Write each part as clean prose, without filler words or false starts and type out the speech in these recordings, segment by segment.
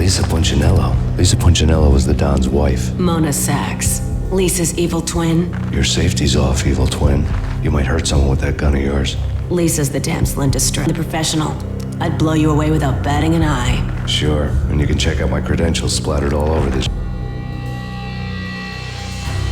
Lisa Punchinello. Lisa Punchinello was the Don's wife. Mona Sachs. Lisa's evil twin. Your safety's off, evil twin. You might hurt someone with that gun of yours. Lisa's the damsel in distress. The professional. I'd blow you away without batting an eye. Sure, and you can check out my credentials splattered all over this.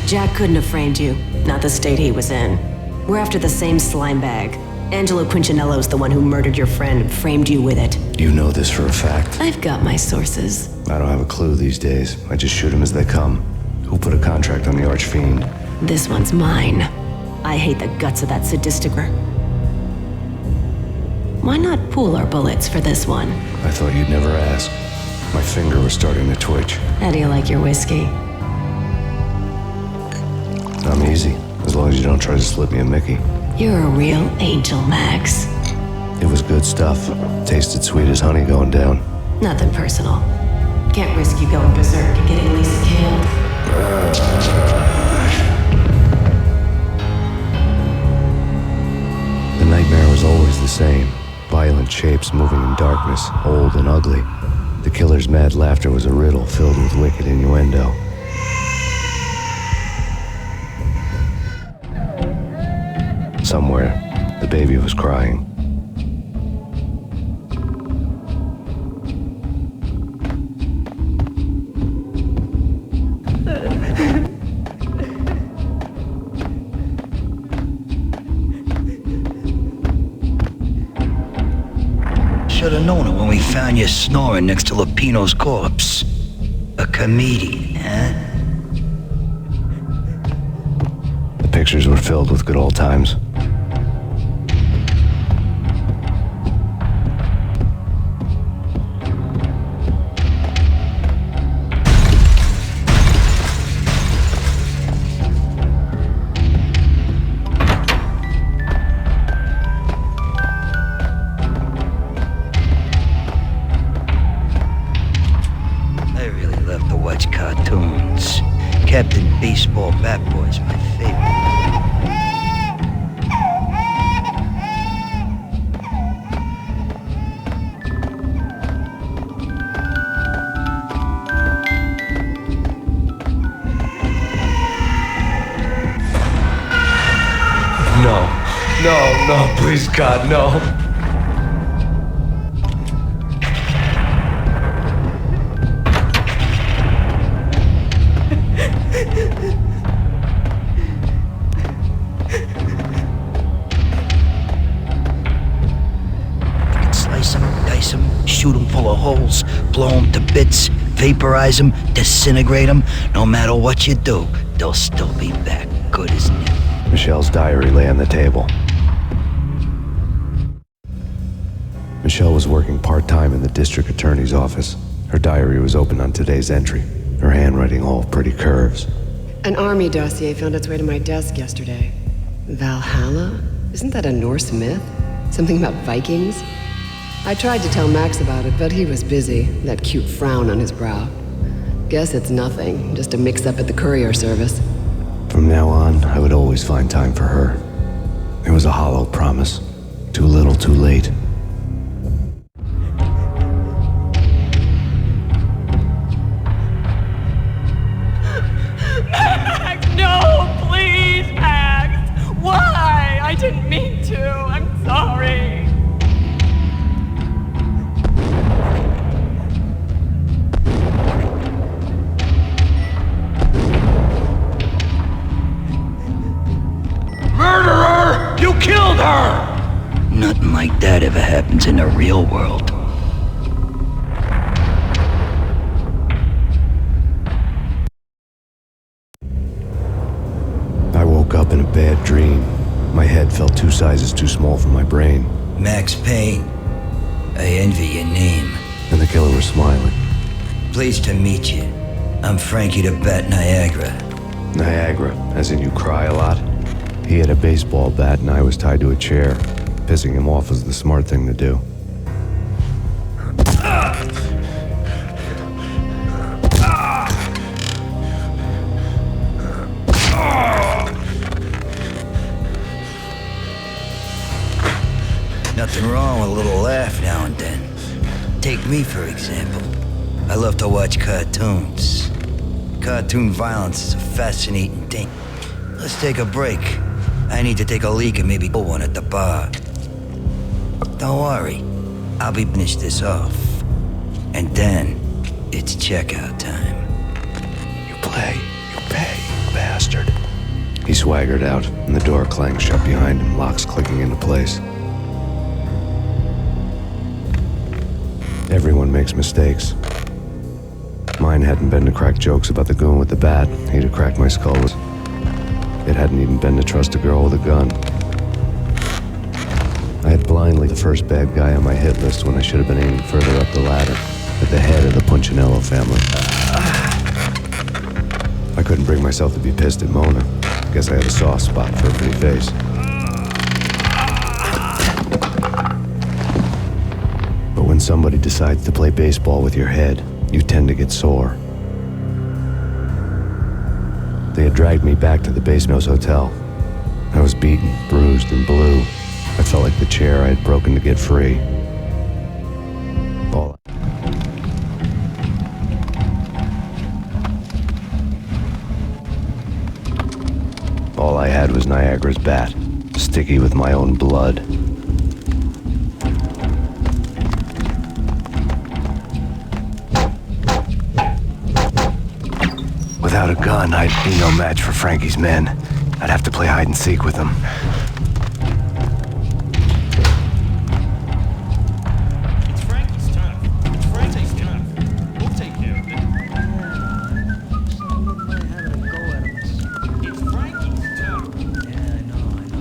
Jack couldn't have framed you. Not the state he was in. We're after the same slime bag. Angelo Punchinello's the one who murdered your friend and framed you with it. You know this for a fact. I've got my sources. I don't have a clue these days. I just shoot them as they come. Who put a contract on the Archfiend? This one's mine. I hate the guts of that sadisticer. Why not pool our bullets for this one? I thought you'd never ask. My finger was starting to twitch. How do you like your whiskey? I'm easy, as long as you don't try to slip me a Mickey. You're a real angel, Max. It was good stuff. Tasted sweet as honey going down. Nothing personal. Can't risk you going berserk and getting Lisa killed. The nightmare was always the same. Violent shapes moving in darkness, old and ugly. The killer's mad laughter was a riddle filled with wicked innuendo. Somewhere, the baby was crying. Should have known it when we found you snoring next to Lupino's corpse. A comedian, huh? The pictures were filled with good old times. Cartoons. Captain Baseball Bat Boy's my favorite. No, please God, no. Slice them, dice them, shoot them full of holes, blow them to bits, vaporize them, disintegrate them. No matter what you do, they'll still be back good as new. Michelle's diary lay on the table. Michelle was working part-time in the district attorney's office. Her diary was open on today's entry, her handwriting all pretty curves. An army dossier found its way to my desk yesterday. Valhalla? Isn't that a Norse myth? Something about Vikings? I tried to tell Max about it, but he was busy, that cute frown on his brow. Guess it's nothing, just a mix-up at the courier service. From now on, I would always find time for her. It was a hollow promise. Too little, too late. Max, no, please, Max. Why? I didn't mean to. I'm sorry. Murderer! You killed her! Nothing like that ever happens in the real world. I woke up in a bad dream. My head felt 2 sizes too small for my brain. Max Payne. I envy your name. And the killer was smiling. Pleased to meet you. I'm Frankie the Bat Niagara. Niagara, as in you cry a lot? He had a baseball bat and I was tied to a chair. Pissing him off was the smart thing to do. Nothing wrong with a little laugh now and then. Take me, for example. I love to watch cartoons. Cartoon violence is a fascinating thing. Let's take a break. I need to take a leak and maybe go one at the bar. Don't worry, I'll be finish this off. And then, it's checkout time. You play, you pay, you bastard. He swaggered out, and the door clanged shut behind him, locks clicking into place. Everyone makes mistakes. Mine hadn't been to crack jokes about the goon with the bat. He'd have cracked my skull. It hadn't even been to trust a girl with a gun. I had blindly the first bad guy on my hit list when I should have been aiming further up the ladder, at the head of the Punchinello family. I couldn't bring myself to be pissed at Mona. Guess I had a soft spot for her pretty face. But when somebody decides to play baseball with your head, you tend to get sore. They had dragged me back to the Basenos Hotel. I was beaten, bruised, and blue. I felt like the chair I had broken to get free. All I had was Niagara's bat, sticky with my own blood. Without a gun, I'd be no match for Frankie's men. I'd have to play hide and seek with them. It's Frankie's turn. It's Frankie's turn. We'll take care of it. It's Frankie's turn. Yeah, I know that.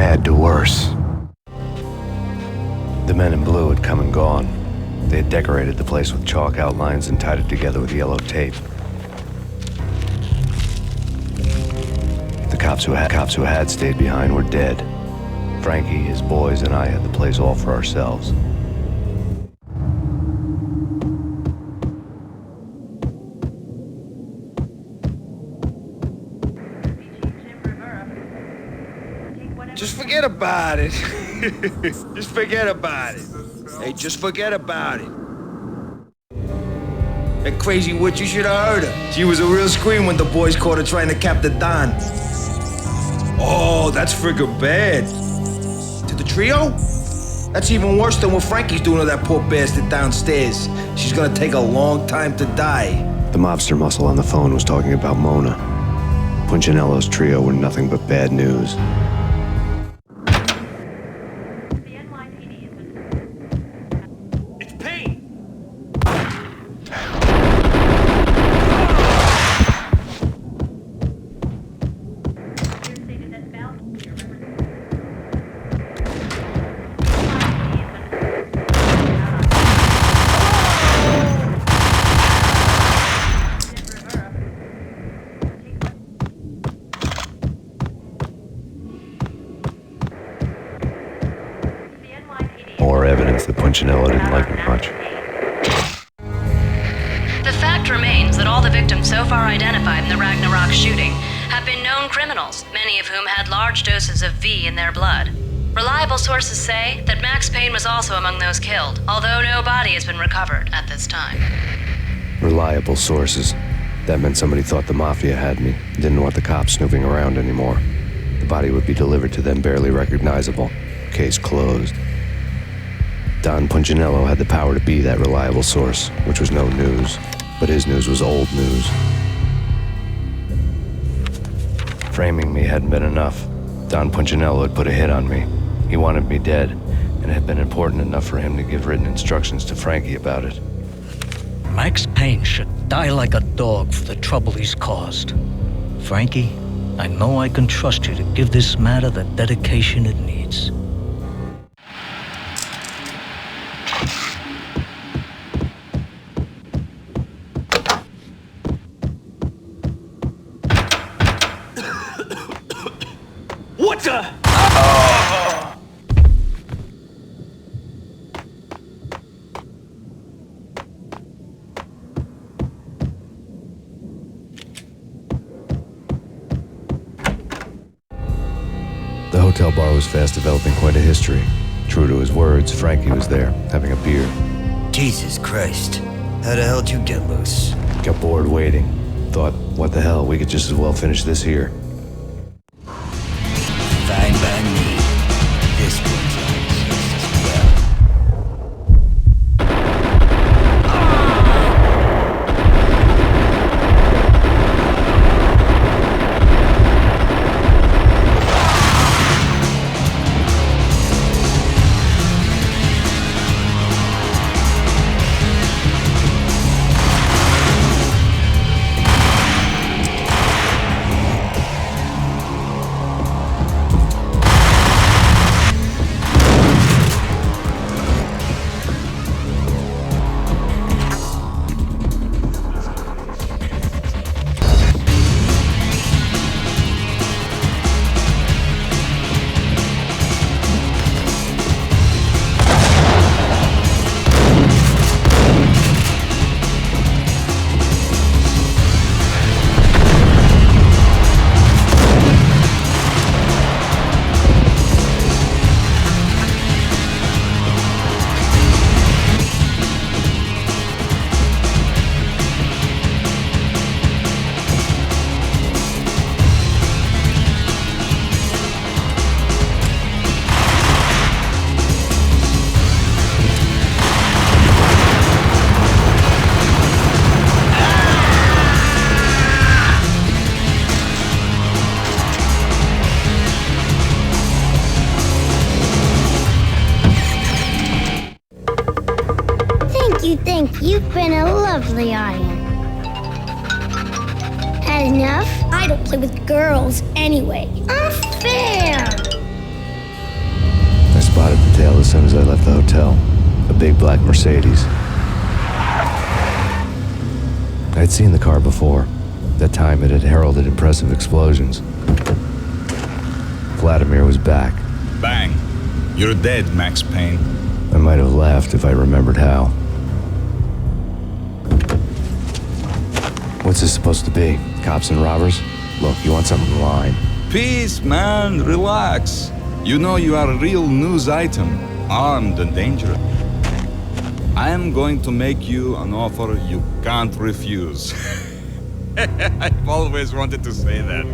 bad to worse. The men in blue had come and gone. They had decorated the place with chalk outlines and tied it together with yellow tape. The cops who had stayed behind were dead. Frankie, his boys, and I had the place all for ourselves. Just forget about it. Just forget about it. Hey, just forget about it. That crazy witch, you should have heard her. She was a real scream when the boys caught her trying to cap the Don. Oh, that's friggin' bad. To the trio? That's even worse than what Frankie's doing to that poor bastard downstairs. She's gonna take a long time to die. The mobster muscle on the phone was talking about Mona. Punchinello's trio were nothing but bad news. It's Payne! More evidence that Punchinello didn't like me much. The fact remains that all the victims so far identified in the Ragnarok shooting have been known criminals, many of whom had large doses of V in their blood. Reliable sources say that Max Payne was also among those killed, although no body has been recovered at this time. Reliable sources. That meant somebody thought the Mafia had me, didn't want the cops snooping around anymore. The body would be delivered to them barely recognizable. Case closed. Don Punchinello had the power to be that reliable source, which was no news, but his news was old news. Framing me hadn't been enough. Don Punchinello had put a hit on me. He wanted me dead, and it had been important enough for him to give written instructions to Frankie about it. Max Payne should die like a dog for the trouble he's caused. Frankie, I know I can trust you to give this matter the dedication it needs. What the? The hotel bar was fast developing quite a history. True to his words, Frankie was there, having a beer. Jesus Christ. How the hell did you get loose? Got bored waiting. Thought, what the hell, we could just as well finish this here. Fine by me. This one's on just as well. You've been a lovely audience. Had enough? I don't play with girls anyway. Unfair! tail as soon as I left the hotel. A big black Mercedes. I'd seen the car before. That time it had heralded impressive explosions. Vladimir was back. Bang. You're dead, Max Payne. I might have laughed if I remembered how. What's this supposed to be? Cops and robbers? Look, you want something in line. Peace, man. Relax. You know you are a real news item, armed and dangerous. I am going to make you an offer you can't refuse. I've always wanted to say that.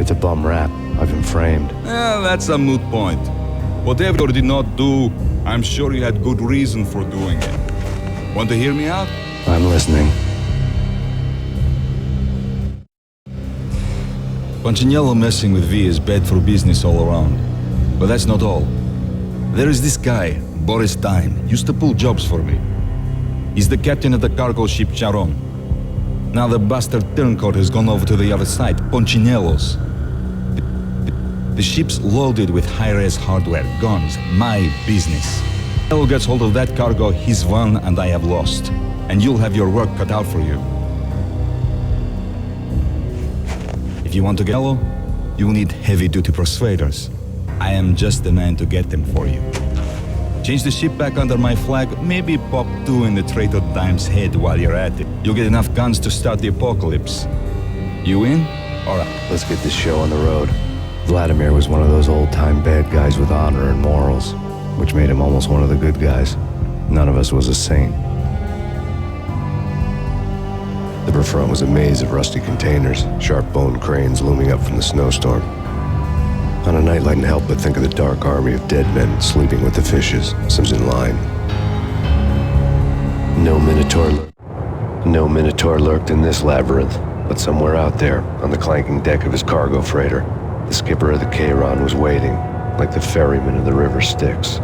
It's a bum rap. I've been framed. That's a moot point. Whatever you did not do, I'm sure you had good reason for doing it. Want to hear me out? I'm listening. Punchinello messing with V is bad for business all around. But that's not all. There is this guy, Boris Dime, used to pull jobs for me. He's the captain of the cargo ship Charon. Now the bastard turncoat has gone over to the other side, Punchinello's. The ship's loaded with high-res hardware, guns, my business. Punchinello gets hold of that cargo, he's won and I have lost. And you'll have your work cut out for you. If you want to get Punchinello, you'll need heavy-duty persuaders. I am just the man to get them for you. Change the ship back under my flag, maybe pop 2 in the traitor Dime's head while you're at it. You'll get enough guns to start the apocalypse. You in? Alright. Let's get this show on the road. Vladimir was one of those old-time bad guys with honor and morals, which made him almost one of the good guys. None of us was a saint. The riverfront was a maze of rusty containers, sharp-boned cranes looming up from the snowstorm. On a night, I couldn't help but think of the dark army of dead men sleeping with the fishes, some in line. No Minotaur lurked in this labyrinth, but somewhere out there, on the clanking deck of his cargo freighter, the skipper of the Chiron was waiting, like the ferryman of the river Styx.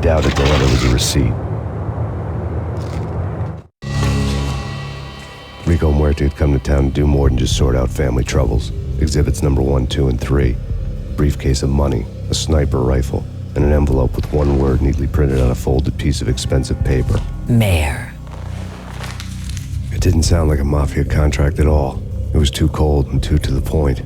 doubted the letter was a receipt. Rico Muerte had come to town to do more than just sort out family troubles. Exhibits number 1, 2, and 3. Briefcase of money, a sniper rifle, and an envelope with one word neatly printed on a folded piece of expensive paper. Mayor. It didn't sound like a mafia contract at all. It was too cold and too to the point.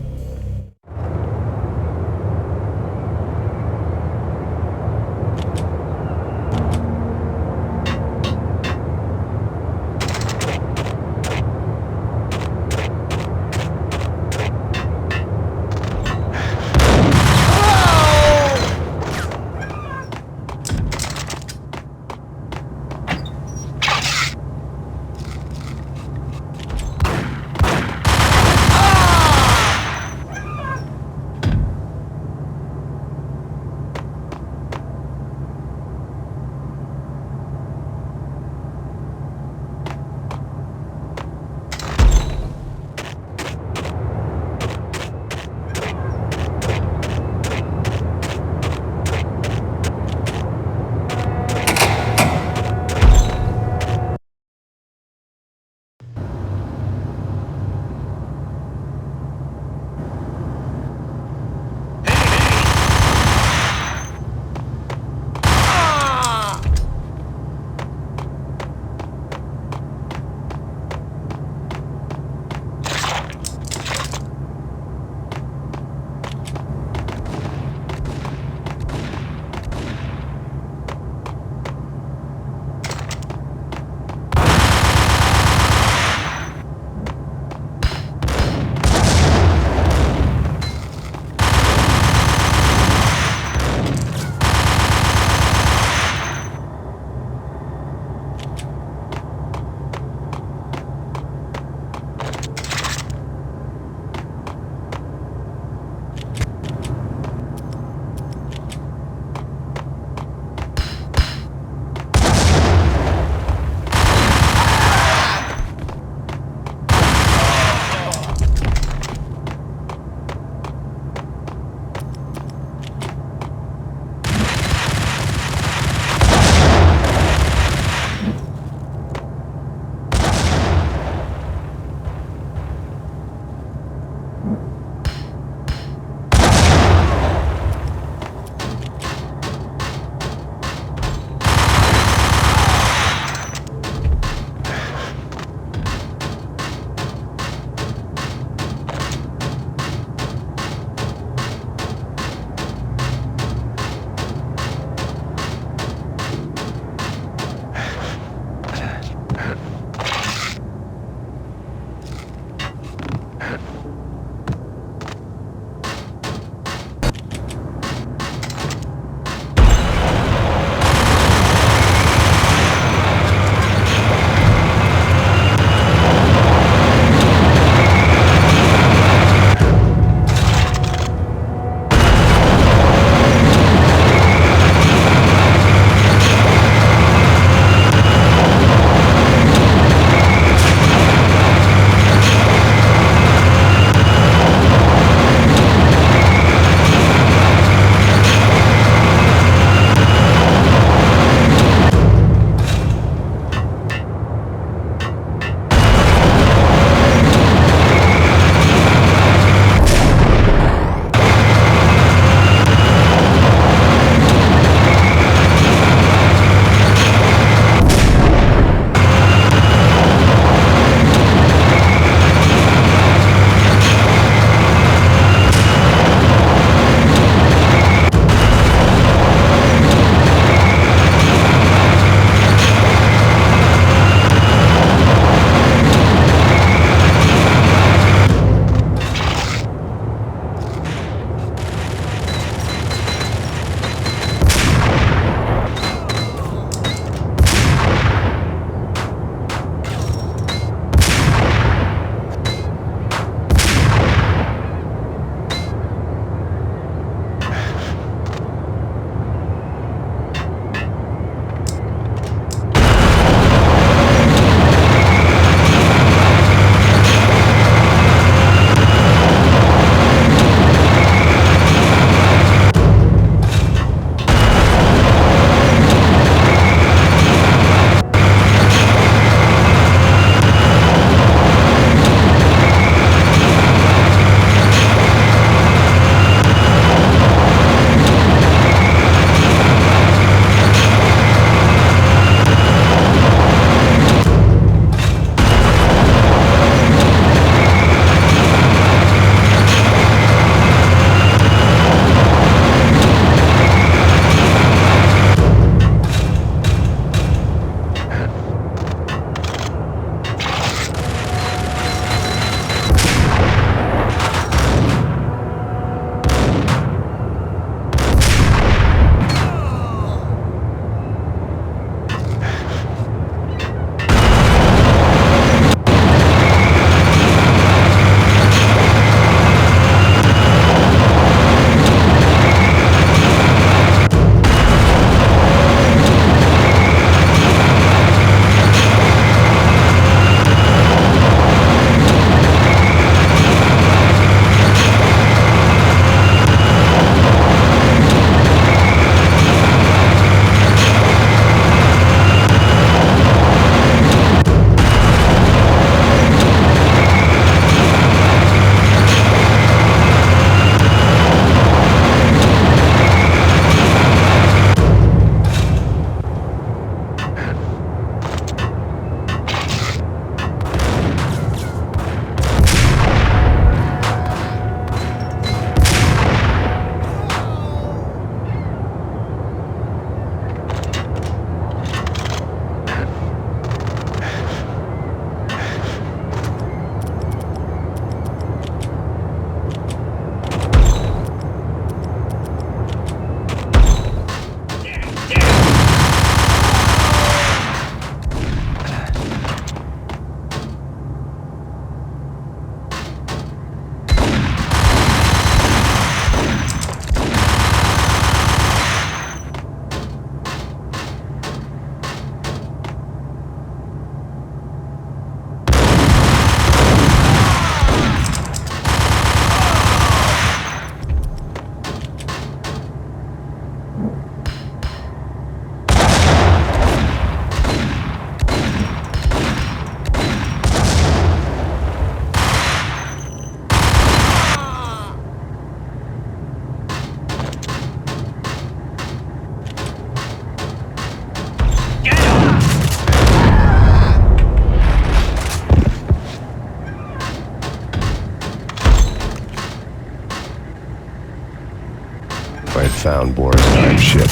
if I had found Boris Dime's ship.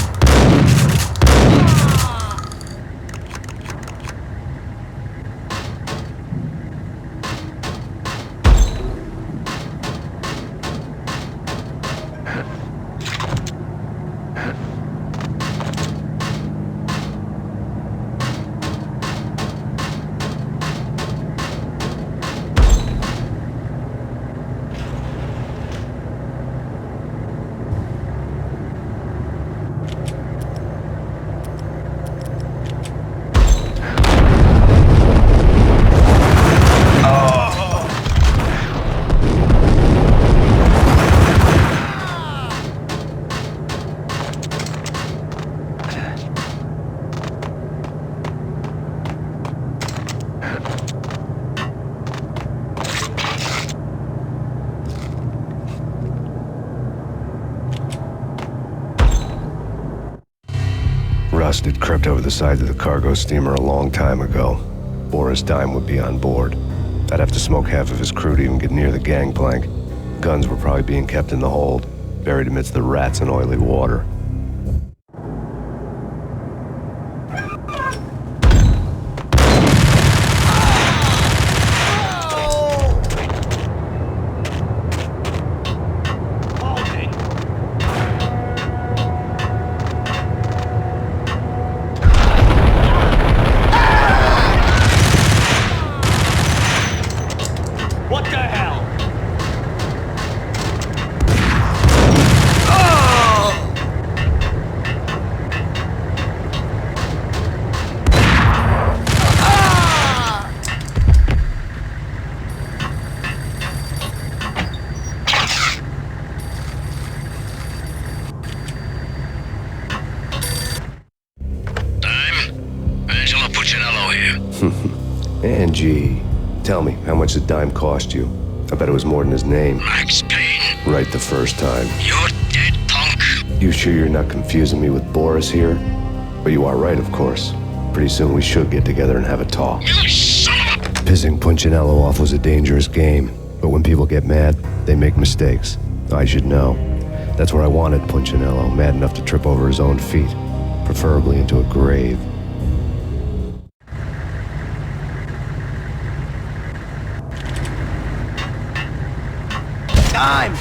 Rust had crept over the sides of the cargo steamer a long time ago. Boris Dime would be on board. I'd have to smoke half of his crew to even get near the gangplank. Guns were probably being kept in the hold, buried amidst the rats and oily water. Angie, tell me, how much did Dime cost you? I bet it was more than his name. Max Payne. Right the first time. You're dead, punk. You sure you're not confusing me with Boris here? But you are right, of course. Pretty soon we should get together and have a talk. You son of a... Pissing Punchinello off was a dangerous game, but when people get mad, they make mistakes. I should know. That's where I wanted Punchinello, mad enough to trip over his own feet, preferably into a grave. Time!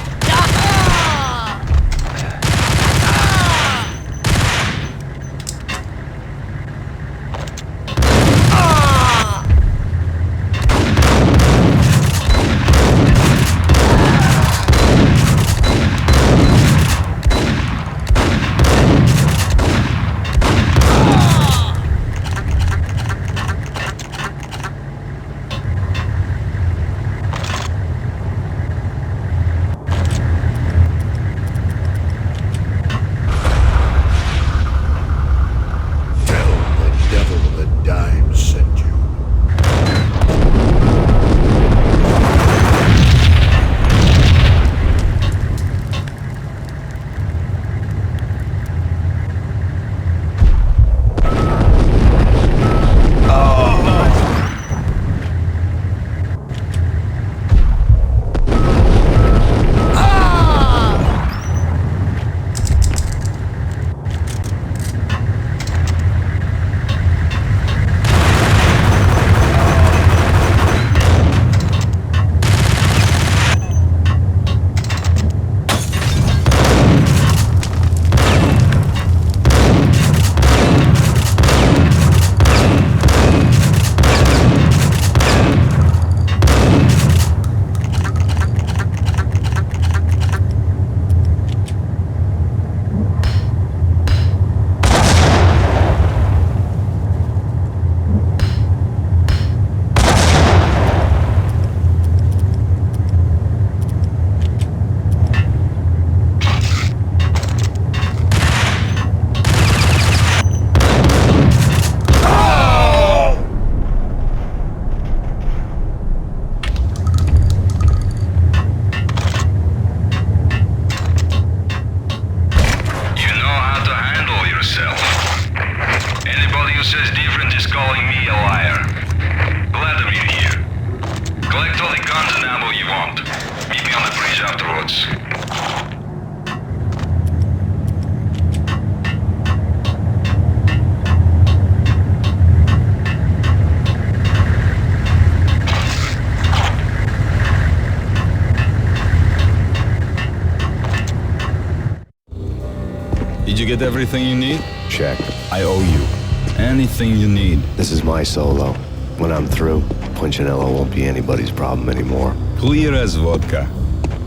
Did you get everything you need? Check. I owe you. Anything you need. This is my solo. When I'm through, Punchinello won't be anybody's problem anymore. Clear as vodka.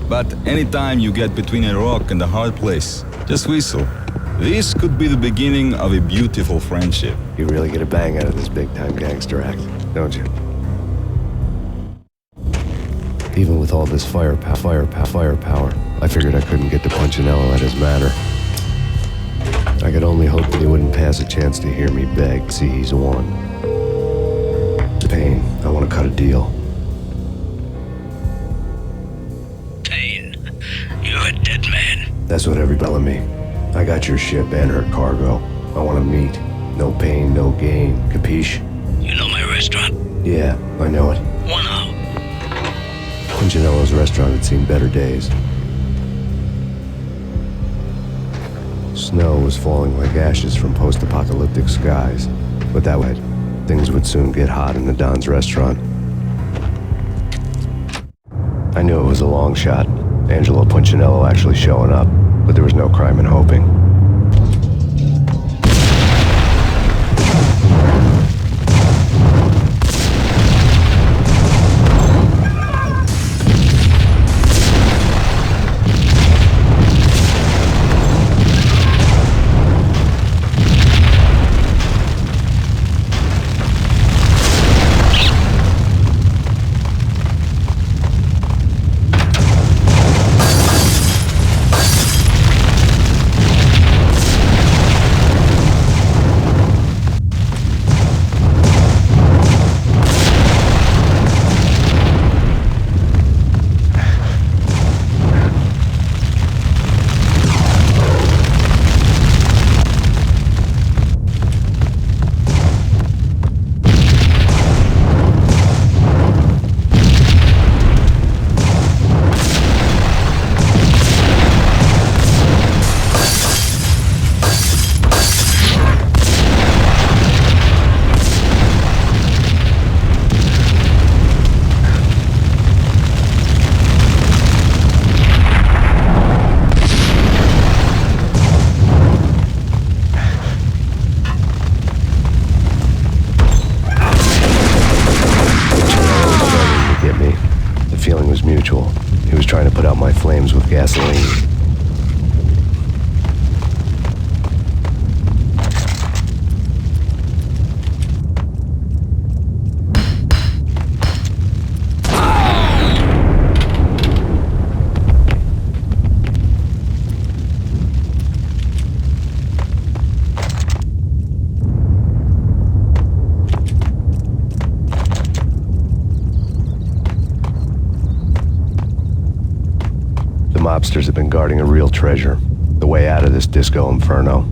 But anytime you get between a rock and a hard place, just whistle. This could be the beginning of a beautiful friendship. You really get a bang out of this big-time gangster act, don't you? Even with all this firepower, I figured I couldn't get to Punchinello at his manor. I could only hope that he wouldn't pass a chance to hear me beg. See, he's won. Payne, I want to cut a deal. Payne, you're a dead man. That's what everybody's telling me. I got your ship and her cargo. I want to meet. No pain, no gain. Capiche? You know my restaurant? Yeah, I know it. 1 hour. Punchinello's restaurant had seen better days. Snow was falling like ashes from post-apocalyptic skies, but that way, things would soon get hot in the Don's restaurant. I knew it was a long shot, Angelo Punchinello actually showing up, but there was no crime in hoping. He was trying to put out my flames with gasoline. Mobsters have been guarding a real treasure, the way out of this disco inferno.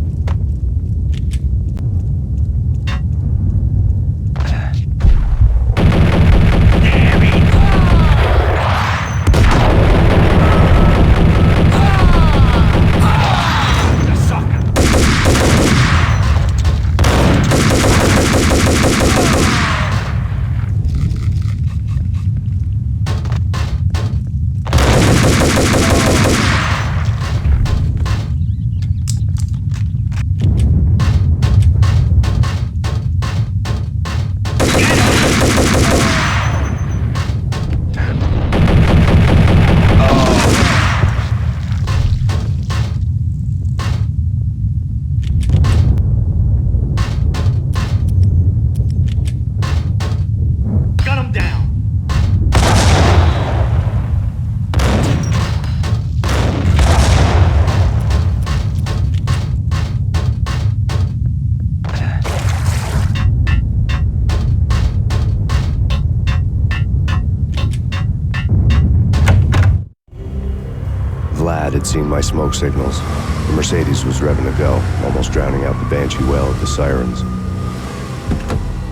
Vlad had seen my smoke signals. The Mercedes was revving to go, almost drowning out the Banshee well of the sirens.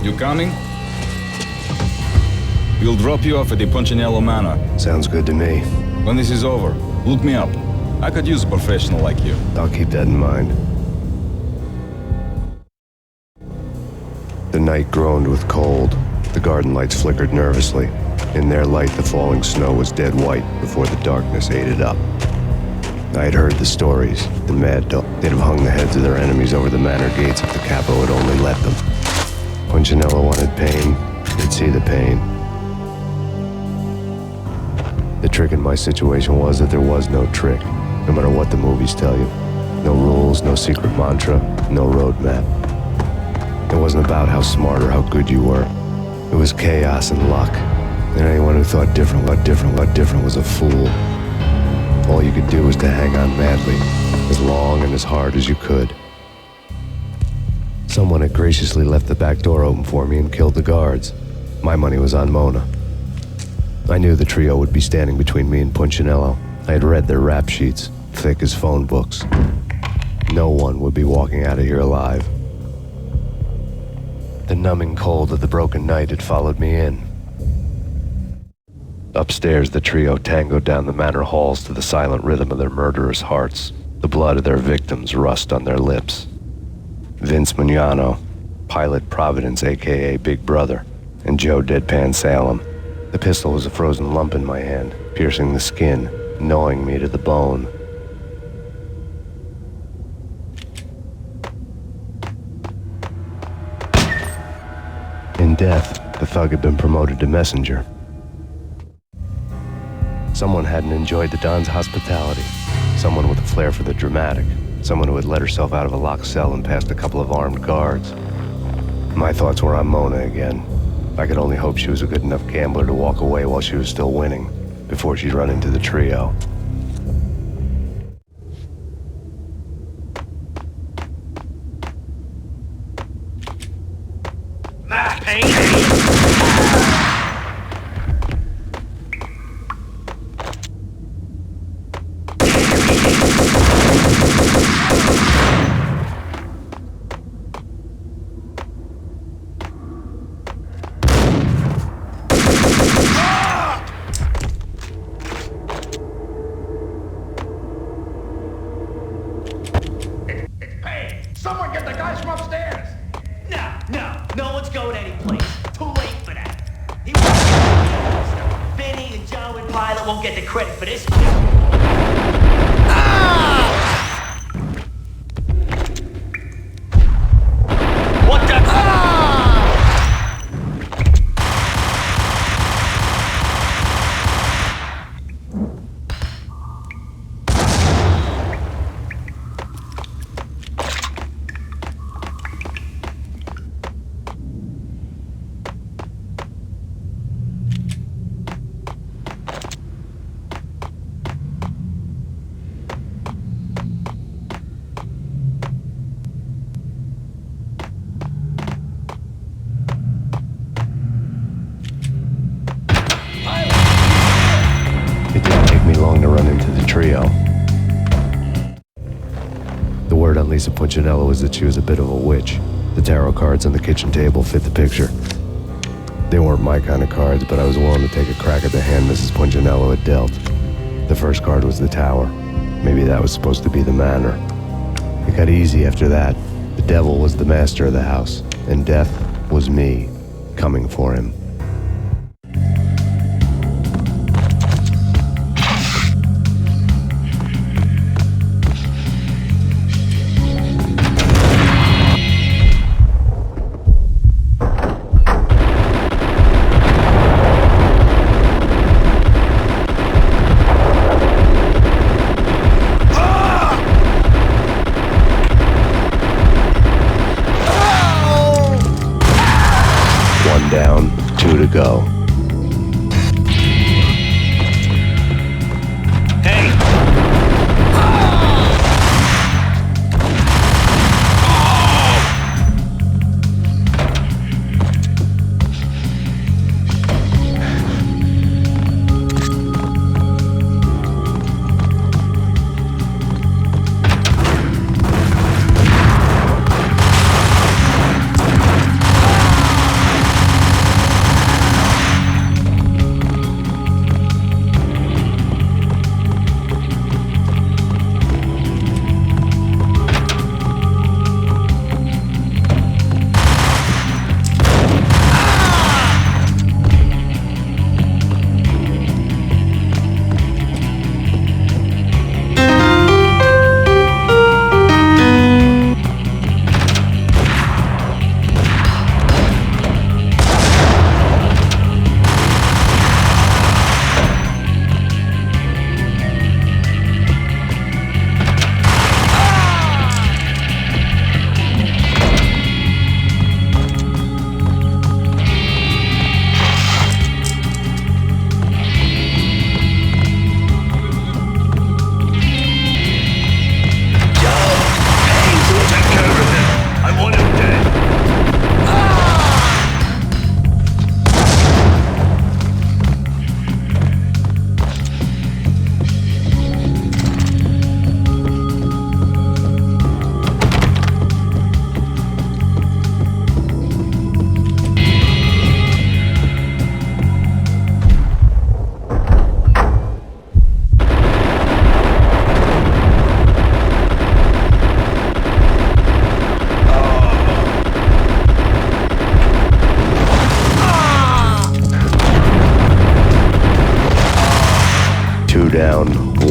You coming? We'll drop you off at the Punchinello Manor. Sounds good to me. When this is over, look me up. I could use a professional like you. I'll keep that in mind. The night groaned with cold. The garden lights flickered nervously. In their light, the falling snow was dead white before the darkness ate it up. I had heard the stories. The mad dog. They'd have hung the heads of their enemies over the manor gates if the capo had only let them. Punchinello wanted Payne. He'd see the pain. The trick in my situation was that there was no trick, no matter what the movies tell you. No rules, no secret mantra, no roadmap. It wasn't about how smart or how good you were. It was chaos and luck. And anyone who thought different was a fool. All you could do was to hang on madly, as long and as hard as you could. Someone had graciously left the back door open for me and killed the guards. My money was on Mona. I knew the trio would be standing between me and Punchinello. I had read their rap sheets, thick as phone books. No one would be walking out of here alive. The numbing cold of the broken night had followed me in. Upstairs, the trio tangoed down the manor halls to the silent rhythm of their murderous hearts, the blood of their victims rust on their lips. Vince Mignano, Pilot Providence, a.k.a. Big Brother, and Joe Deadpan Salem. The pistol was a frozen lump in my hand, piercing the skin, gnawing me to the bone. In death, the thug had been promoted to messenger. Someone hadn't enjoyed the Don's hospitality. Someone with a flair for the dramatic. Someone who had let herself out of a locked cell and past a couple of armed guards. My thoughts were on Mona again. I could only hope she was a good enough gambler to walk away while she was still winning, before she'd run into the trio. Someone get the guys from upstairs! No one's going anyplace. Too late for that. He won't. Vinny and Joe and Pilot won't get the credit for this. What the? It didn't take me long to run into the trio. The word on Lisa Punchinello was that she was a bit of a witch. The tarot cards on the kitchen table fit the picture. They weren't my kind of cards, but I was willing to take a crack at the hand Mrs. Punchinello had dealt. The first card was the tower. Maybe that was supposed to be the manor. It got easy after that. The devil was the master of the house, and death was me, coming for him. Down, 2 to go.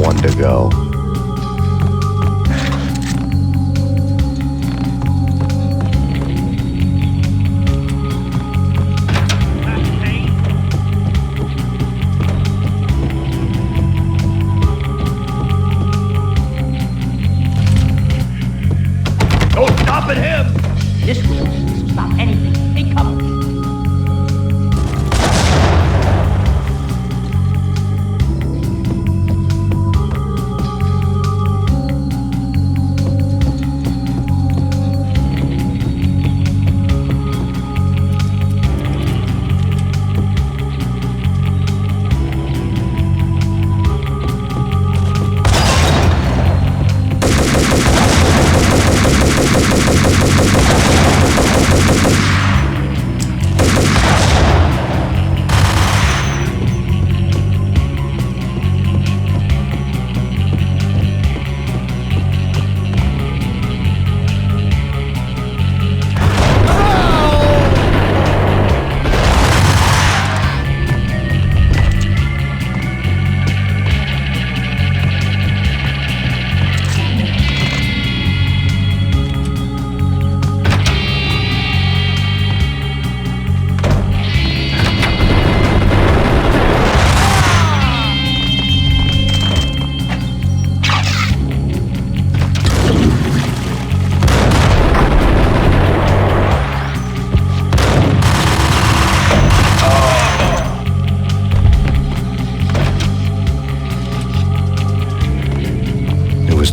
one to go. No stopping him! This will stop anything. Take cover.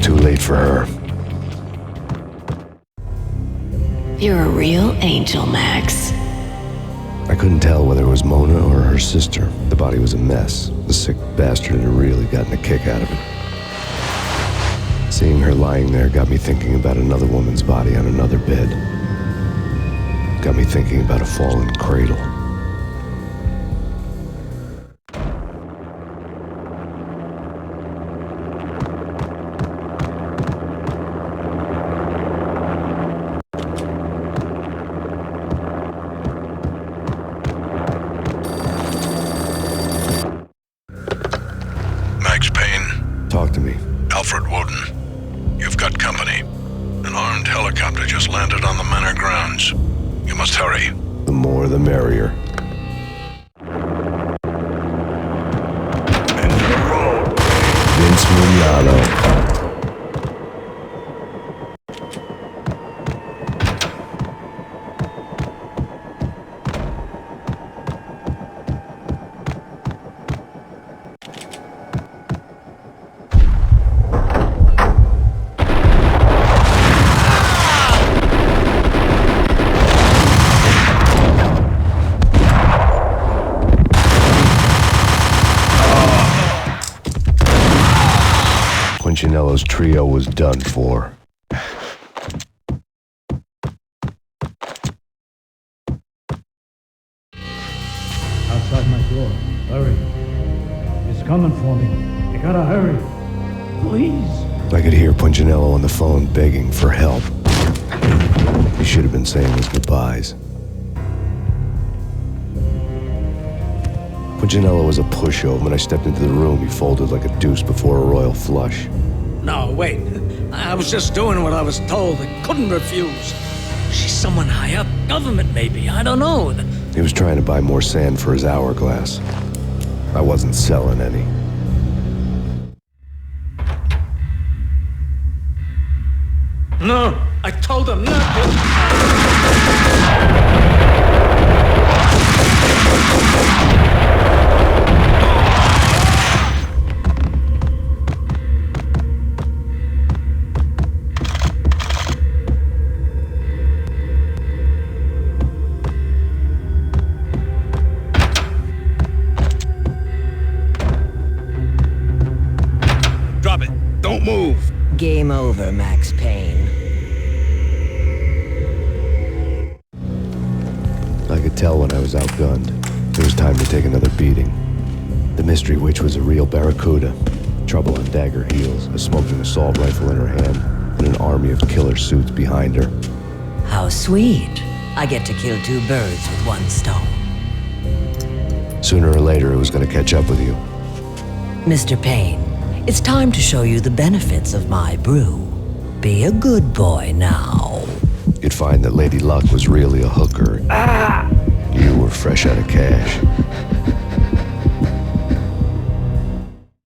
Too late for her. You're a real angel, Max. I couldn't tell whether it was Mona or her sister. The body was a mess. The sick bastard had really gotten a kick out of it. Seeing her lying there got me thinking about another woman's body on another bed. Got me thinking about a fallen cradle. Max Payne. Talk to me. Alfred Woden. You've got company. An armed helicopter just landed on the manor grounds. You must hurry. The more the merrier. Into the road. Vince Mugnano. Punchinello's trio was done for. Outside my door. Hurry. It's coming for me. I gotta hurry. Please. I could hear Punchinello on the phone begging for help. He should have been saying his goodbyes. Punchinello was a pushover. When I stepped into the room, he folded like a deuce before a royal flush. No, wait. I was just doing what I was told. I couldn't refuse. She's someone high up. Government, maybe. I don't know. He was trying to buy more sand for his hourglass. I wasn't selling any. No, I told him not Drop it. Don't move. Game over, Max Payne. I could tell when I was outgunned. It was time to take another beating. The mystery witch was a real barracuda. Trouble on dagger heels, a smoking assault rifle in her hand, and an army of killer suits behind her. How sweet. I get to kill two birds with one stone. Sooner or later, it was going to catch up with you. Mr. Payne, It's time to show you the benefits of my brew. Be a good boy now. You'd find that Lady Luck was really a hooker. You were fresh out of cash.